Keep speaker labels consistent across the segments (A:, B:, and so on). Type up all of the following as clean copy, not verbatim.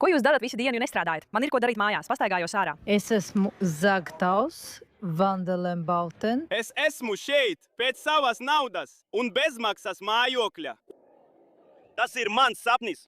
A: Ko jūs darat visu dienu, ja nestrādājat? Man ir ko darīt mājās, pastaigājos ārā.
B: Es esmu Zagtaus Vandelenbauten.
C: Es esmu šeit pēc savas naudas un bezmaksas mājokļa. Tas ir mans sapnis.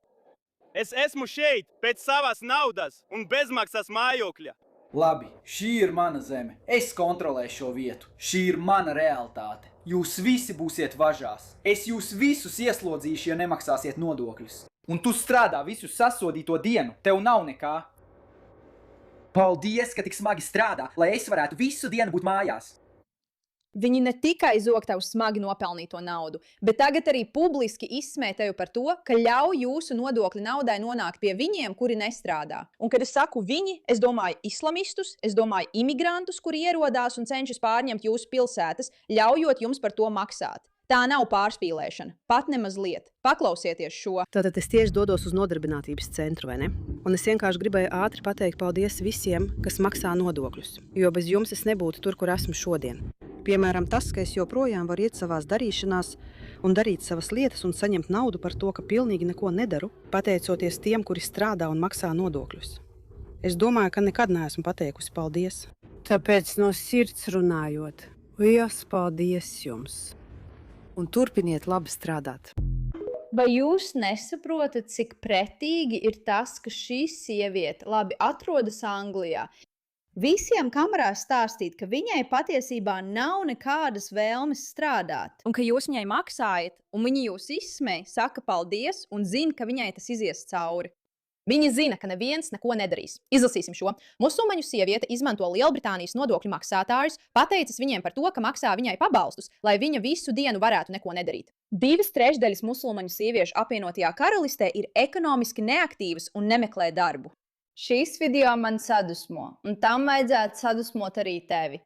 C: Es esmu šeit pēc savas naudas un bezmaksas mājokļa.
D: Labi, šī ir mana zeme. Es kontrolēšu šo vietu. Šī ir mana realitāte. Jūs visi būsiet važās. Es jūs visus ieslodzīšu, ja nemaksāsiet nodokļus. Un tu strādā visu sasodīto dienu. Tev nav nekā. Paldies, ka tik smagi strādā, lai es varētu visu dienu būt mājās.
E: Viņi ne tikai zog tavu smagi nopelnīto naudu, bet tagad arī publiski izsmē tevi par to, ka ļauj jūsu nodokļu naudai nonākt pie viņiem, kuri nestrādā. Un, kad es saku viņi, es domāju islamistus, es domāju imigrantus, kuri ierodās un cenšas pārņemt jūsu pilsētas, ļaujot jums par to maksāt. Tā nav pārspīlēšana, pat nemazliet. Paklausieties šo.
F: Tātad es tieši dodos uz nodarbinātības centru, vai ne? Un es vienkārši gribēju ātri pateikt paldies visiem, kas maksā nodokļus, jo bez jums es nebūtu tur, kur esmu šodien. Piemēram, tas, ka es joprojām varu iet savās darīšanās un darīt savas lietas un saņemt naudu par to, ka pilnīgi neko nedaru, pateicoties tiem, kuri strādā un maksā nodokļus. Es domāju, ka nekad neesmu pateikusi paldies.
G: Tāpēc no sirds runājot, liels paldies jums! Un turpiniet labi strādāt.
E: Vai jūs nesaprotat, cik pretīgi ir tas, ka šī sieviete labi atrodas Anglijā? Visiem kamerā stāstīt, ka viņai patiesībā nav nekādas vēlmes strādāt. Un ka jūs viņai maksājat, un viņa jūs izsmēj, saka paldies un zina, ka viņai tas izies cauri. Viņa zina, ka neviens neko nedarīs. Izlasīsim šo. Musulmaņu sieviete izmanto Lielbritānijas nodokļu maksātājus, pateicas viņiem par to, ka maksā viņai pabalstus, lai viņa visu dienu varētu neko nedarīt. 2/3 musulmaņu sieviešu apvienotajā karalistē ir ekonomiski neaktīvas un nemeklē darbu. Šīs video man sadusmo, un tam vajadzētu sadusmot arī tevi.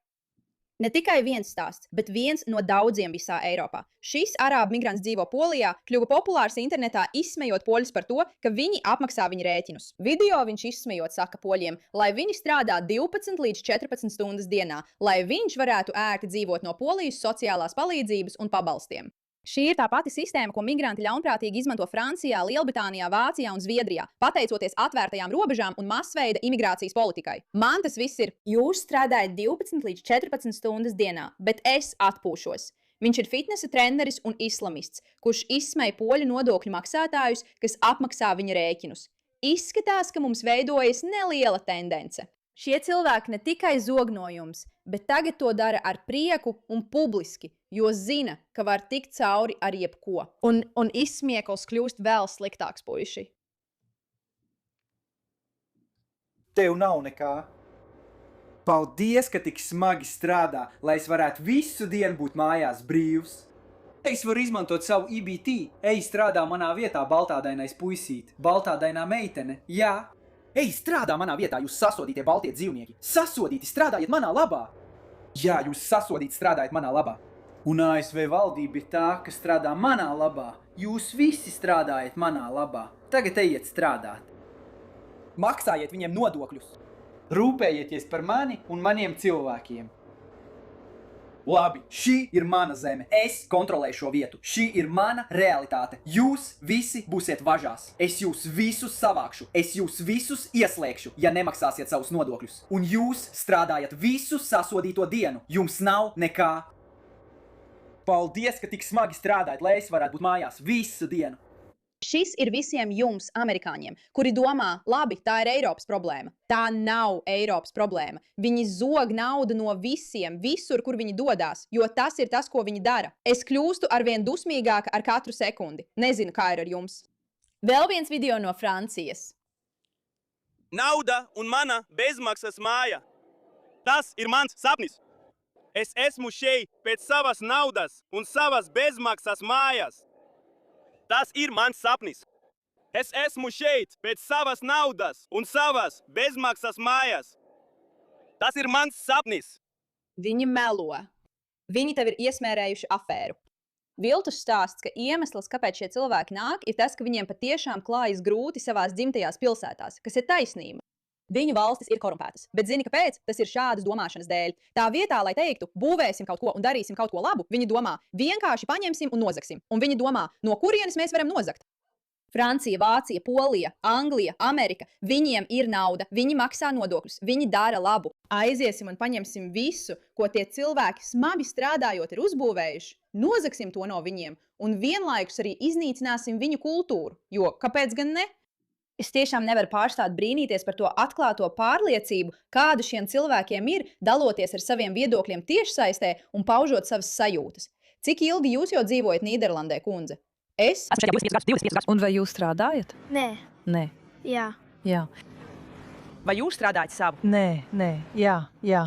E: Ne tikai viens stāsts, bet viens no daudziem visā Eiropā. Šis arābu migrants dzīvo Polijā, kļuva populārs internetā, izsmejot poļus par to, ka viņi apmaksā viņa rēķinus. Video viņš izsmejot saka poļiem, lai viņi strādā 12 līdz 14 stundas dienā, lai viņš varētu ērti dzīvot no Polijas sociālās palīdzības un pabalstiem. Šī ir tā pati sistēma, ko migranti ļaunprātīgi izmanto Francijā, Lielbritānijā, Vācijā un Zviedrijā, pateicoties atvērtajām robežām un masveida imigrācijas politikai. Man tas viss ir, jūs strādājat 12 līdz 14 stundas dienā, bet es atpūšos. Viņš ir fitnesa treneris un islamists, kurš izsmēja poļu nodokļu maksātājus, kas apmaksā viņa rēķinus. Izskatās, ka mums veidojas neliela tendence. Šie cilvēki ne tikai zog no jums, bet tagad to dara ar prieku un publiski, jo zina, ka var tikt cauri ar jebko. Un izsmiekls kļūst vēl sliktāks, puiši.
D: Tev nav nekā. Paldies, ka tik smagi strādā, lai es varētu visu dienu būt mājās brīvs. Es varu izmantot savu IBT. Ej, strādā manā vietā, baltādainais puisīt, baltādainā meitene. Jā. Ej, strādā manā vietā, jūs sasodītie baltie dzīvnieki. Sasodīti, strādājiet manā labā. Jā, jūs sasodīti, strādājiet manā labā. Un ASV valdība ir tā, ka strādā manā labā. Jūs visi strādājat manā labā. Tagad ejiet strādāt. Maksājiet viņiem nodokļus. Rūpējieties par mani un maniem cilvēkiem. Labi, šī ir mana zeme. Es kontrolēju šo vietu. Šī ir mana realitāte. Jūs visi būsiet važās. Es jūs visus savākšu. Es jūs visus ieslēgšu, ja nemaksāsiet savus nodokļus. Un jūs strādājat visu sasodīto dienu. Jums nav nekā. Paldies, ka tik smagi strādājat, lai es varētu būt mājās visu dienu.
E: Šis ir visiem jums, amerikāņiem, kuri domā, labi, tā ir Eiropas problēma. Tā nav Eiropas problēma. Viņi zog naudu no visiem, visur, kur viņi dodās, jo tas ir tas, ko viņi dara. Es kļūstu arvien dusmīgāka ar katru sekundi. Nezinu, kā ir ar jums. Vēl viens video no Francijas.
C: Nauda un mana bezmaksas māja. Tas ir mans sapnis. Es esmu šeit pēc savas naudas un savas bezmaksas mājas. Tas ir mans sapnis. Es esmu šeit pēc savas naudas un savas bezmaksas mājas. Tas ir mans sapnis.
E: Viņi melo. Viņi tev ir iesmērējuši afēru. Viltus stāsts, ka iemesls, kāpēc šie cilvēki nāk, ir tas, ka viņiem patiešām klājas grūti savās dzimtajās pilsētās, kas ir taisnība. Viņu valstis ir korumpētas, bet zini, kāpēc? Tas ir šādas domāšanas dēļ. Tā vietā, lai teiktu, būvēsim kaut ko un darīsim kaut ko labu, viņi domā, vienkārši paņemsim un nozagsim. Un viņi domā, no kurienes mēs varam nozagt? Francija, Vācija, Polija, Anglija, Amerika. Viņiem ir nauda, viņi maksā nodokļus, viņi dara labu. Aiziesim un paņemsim visu, ko tie cilvēki smagi strādājot ir uzbūvējuši, nozagsim to no viņiem un vienlaikus arī iznīcināsim viņu kultūru, jo kāpēc gan ne? Es tiešām nevaru pārstāt brīnīties par to atklāto pārliecību, kādu šiem cilvēkiem ir, daloties ar saviem viedokļiem tiešsaistē un paužot savas sajūtas. Cik ilgi jūs jau dzīvojat Nīderlandē, kundze? Es?
A: Esmu šeit 25 gadus.
B: Un vai jūs strādājat?
H: Nē,
B: Nē.
H: jā.
B: Jā.
A: Vai jūs strādājat savu?
B: Nē. Jā.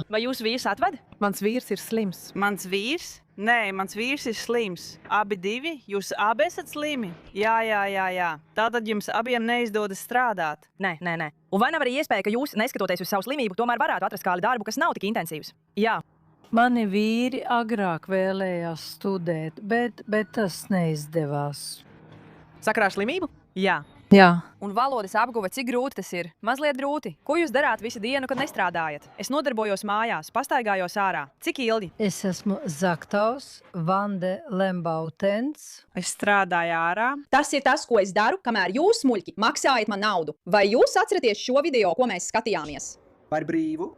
A: Vai jūs vīrs atved?
G: Mans vīrs ir slims.
I: Mans vīrs? Nē, mans vīrs ir slims. Abi divi? Jūs abi esat slimi? Jā. Tātad jums abiem neizdodas strādāt.
A: Nē. Un vai nav arī iespēja, ka jūs, neskatoties uz savu slimību, tomēr varētu atrast kādu darbu, kas nav tik intensīvs? Jā.
B: Mani vīri agrāk vēlējās studēt, bet tas neizdevās.
A: Sakarā ar slimību? Jā.
B: Jā.
A: Un valodas apguve, cik grūti tas ir? Mazliet grūti. Ko jūs darāt visu dienu, kad nestrādājat? Es nodarbojos mājās, pastaigājos ārā. Cik ilgi?
B: Es esmu Zagtaus Vande Lembautens.
I: Es strādāju ārā.
E: Tas ir tas, ko es daru, kamēr jūs, muļķi, maksājat man naudu. Vai jūs atceraties šo video, ko mēs skatījāmies?
D: Par brīvu.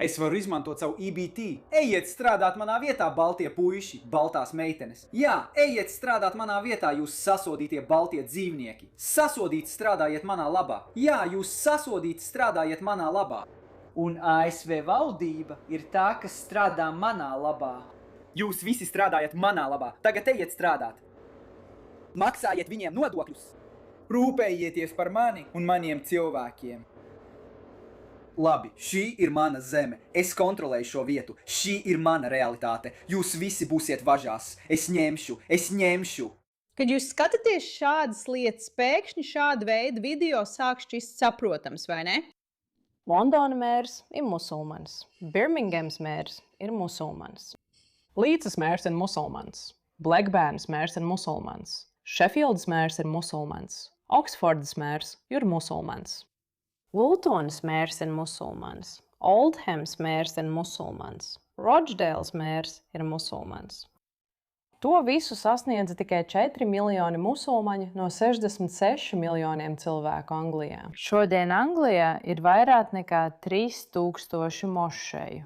D: Es varu izmantot savu EBT. Ejiet strādāt manā vietā, baltie puiši, baltās meitenes. Jā, ejiet strādāt manā vietā, jūs sasodītie baltie dzīvnieki. Sasodīt strādājiet manā labā. Jā, jūs sasodīt strādājiet manā labā. Un ASV valdība ir tā, kas strādā manā labā. Jūs visi strādājat manā labā. Tagad ejiet strādāt. Maksājiet viņiem nodokļus. Rūpējieties par mani un maniem cilvēkiem. Labi, šī ir mana zeme. Es kontrolēju šo vietu. Šī ir mana realitāte. Jūs visi būsiet važās. Es ņemšu.
E: Kad jūs skatāties šādas lietas, pēkšņi šāda veida video sāk šķist saprotams, vai ne?
J: Londona mērs ir musulmanis, Birmingams mērs ir musulmanis, Līdzas mērs ir musulmanis, Blackburnas mērs ir musulmanis, Sheffieldas mērs ir musulmanis, Oksfordas mērs ir musulmanis, Vultonas mērs ir musulmanis, Oldhams mērs ir musulmanis, Rochdales mērs ir musulmanis. To visu sasniedza tikai 4 miljoni musulmaņu no 66 miljoniem cilvēku Anglijā. Šodien Anglijā ir vairāk nekā 3000 mošeju.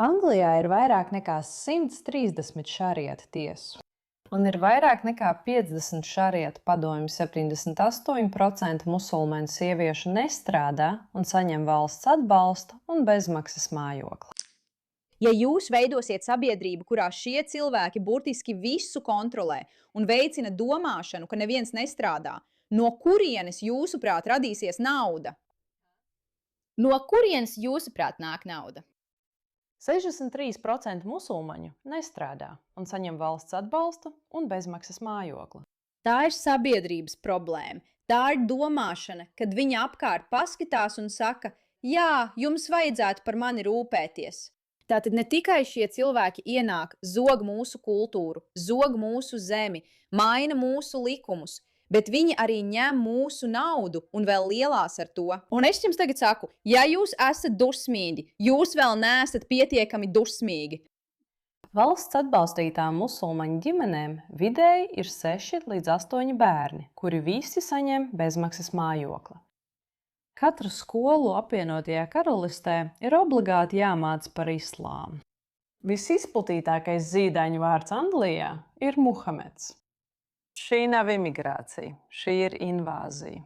J: Anglijā ir vairāk nekā 130 šariata tiesu. Un ir vairāk nekā 50 šariata padomju. 78% musulmaņu sieviešu nestrādā un saņem valsts atbalstu un bezmaksas mājokli.
E: Ja jūs veidosiet sabiedrību, kurā šie cilvēki burtiski visu kontrolē un veicina domāšanu, ka neviens nestrādā, no kurienes jūsuprāt radīsies nauda? No kurienes jūsuprāt nāk nauda?
J: 63% musulmaņu nestrādā un saņem valsts atbalstu un bezmaksas mājokli.
E: Tā ir sabiedrības problēma. Tā ir domāšana, kad viņi apkārt paskatās un saka, jā, jums vajadzētu par mani rūpēties. Tātad ne tikai šie cilvēki ienāk, zog mūsu kultūru, zog mūsu zemi, maina mūsu likumus, bet viņi arī ņem mūsu naudu un vēl lielās ar to. Un es jums tagad saku, ja jūs esat dusmīgi, jūs vēl neesat pietiekami dusmīgi.
J: Valsts atbalstītām musulmaņu ģimenēm vidēji ir 6 līdz 8 bērni, kuri visi saņem bezmaksas mājokli. Katra skolu apvienotajā karalistē ir obligāti jāmāca par islāmu. Visizplatītākais zīdaiņu vārds Anglijā ir Muhameds. Šī nav imigrācija, šī ir invāzija.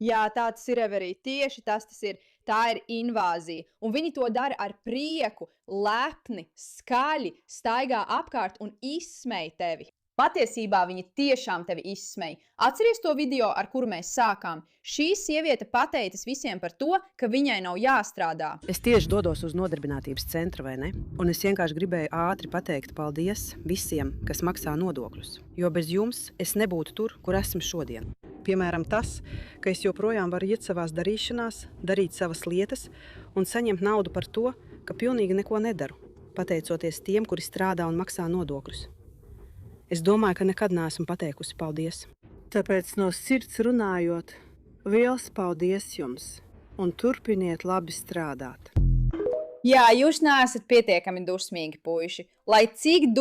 E: Jā, tā tas ir arī tieši tas ir. Tā ir invāzija. Un viņi to dara ar prieku, lepni, skaļi, staigā apkārt un izsmej tevi. Patiesībā viņi tiešām tevi izsmej. Atceries to video, ar kuru mēs sākām? Šī sieviete pateicis visiem par to, ka viņai nav jāstrādā.
F: Es tieši dodos uz nodarbinātības centru, vai ne? Un es vienkārši gribēju ātri pateikt paldies visiem, kas maksā nodokļus. Jo bez jums es nebūtu tur, kur esmu šodien. Piemēram, tas, ka es joprojām varu iet savās darīšanās, darīt savas lietas un saņemt naudu par to, ka pilnīgi neko nedaru, pateicoties tiem, kuri strādā un maksā nodokļus. Es domāju, ka nekad neesmu pateikusi paldies.
G: Tāpēc no sirds runājot, liels paldies jums un turpiniet labi strādāt.
E: Jā, jūs neesat pietiekami dusmīgi, puiši. Lai cik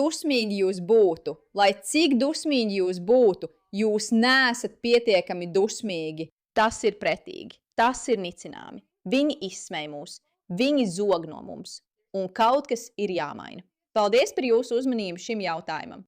E: dusmīgi jūs būtu, Jūs neesat pietiekami dusmīgi. Tas ir pretīgi. Tas ir nicināmi. Viņi izsmej mūs. Viņi zog no mums. Un kaut kas ir jāmaina. Paldies par jūsu uzmanību šim jautājumam.